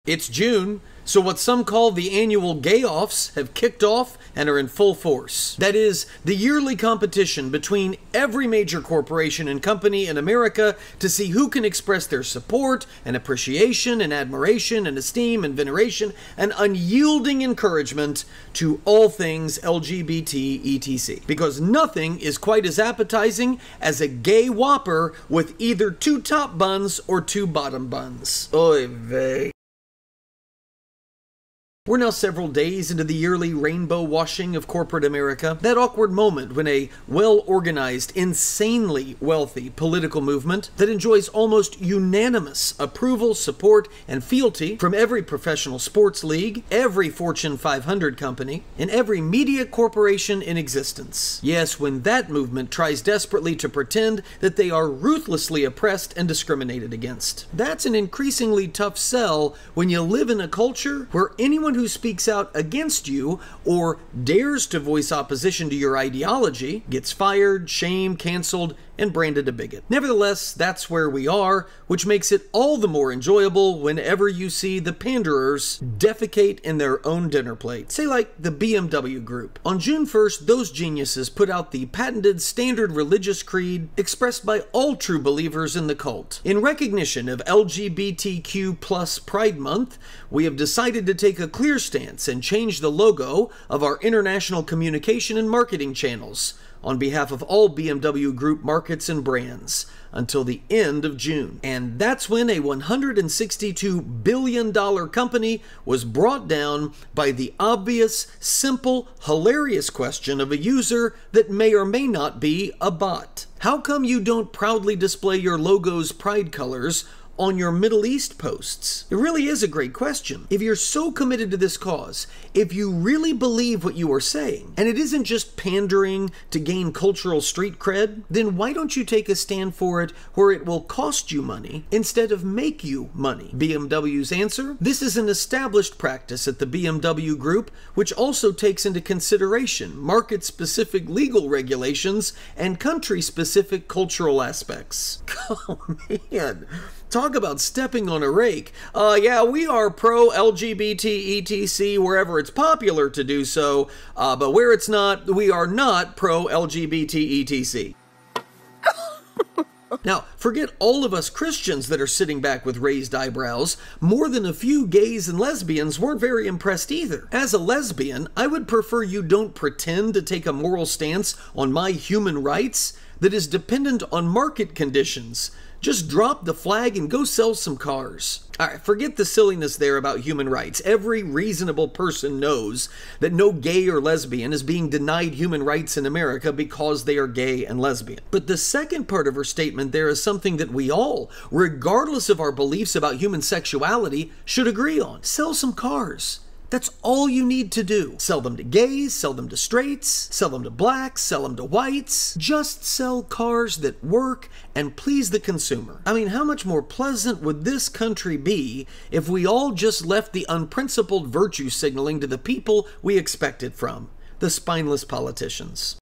It's June, so what some call the annual gay-offs have kicked off and are in full force. That is, the yearly competition between every major corporation and company in America to see who can express their support and appreciation and admiration and esteem and veneration and unyielding encouragement to all things LGBT etc. Because nothing is quite as appetizing as a gay whopper with either two top buns or two bottom buns. Oy vey. We're now several days into the yearly rainbow washing of corporate America, that awkward moment when a well-organized, insanely wealthy political movement that enjoys almost unanimous approval, support, and fealty from every professional sports league, every Fortune 500 company, and every media corporation in existence. Yes, when that movement tries desperately to pretend that they are ruthlessly oppressed and discriminated against. That's an increasingly tough sell when you live in a culture where anyone who speaks out against you or dares to voice opposition to your ideology gets fired, shamed, canceled, and branded a bigot. Nevertheless, that's where we are, which makes it all the more enjoyable whenever you see the panderers defecate in their own dinner plate. Say like the BMW group. On June 1st, those geniuses put out the patented standard religious creed expressed by all true believers in the cult. In recognition of LGBTQ plus Pride Month, we have decided to take a clear stance and change the logo of our international communication and marketing channels on behalf of all BMW Group markets and brands until the end of June. And that's when a $162 billion company was brought down by the obvious, simple, hilarious question of a user that may or may not be a bot. How come you don't proudly display your logo's pride colors on your Middle East posts? It really is a great question. If you're so committed to this cause, if you really believe what you are saying, and it isn't just pandering to gain cultural street cred, then why don't you take a stand for it where it will cost you money instead of make you money? BMW's answer? This is an established practice at the BMW Group, which also takes into consideration market-specific legal regulations and country-specific cultural aspects. Oh man. Talk about stepping on a rake. Yeah, we are pro-LGBT etc. wherever it's popular to do so, but where it's not, we are not pro-LGBT etc. Now, forget all of us Christians that are sitting back with raised eyebrows. More than a few gays and lesbians weren't very impressed either. As a lesbian, I would prefer you don't pretend to take a moral stance on my human rights that is dependent on market conditions. Just drop the flag and go sell some cars. Alright, forget the silliness there about human rights. Every reasonable person knows that no gay or lesbian is being denied human rights in America because they are gay and lesbian. But the second part of her statement there is something that we all, regardless of our beliefs about human sexuality, should agree on. Sell some cars. That's all you need to do. Sell them to gays, sell them to straights, sell them to blacks, sell them to whites. Just sell cars that work and please the consumer. I mean, how much more pleasant would this country be if we all just left the unprincipled virtue signaling to the people we expect it from, the spineless politicians?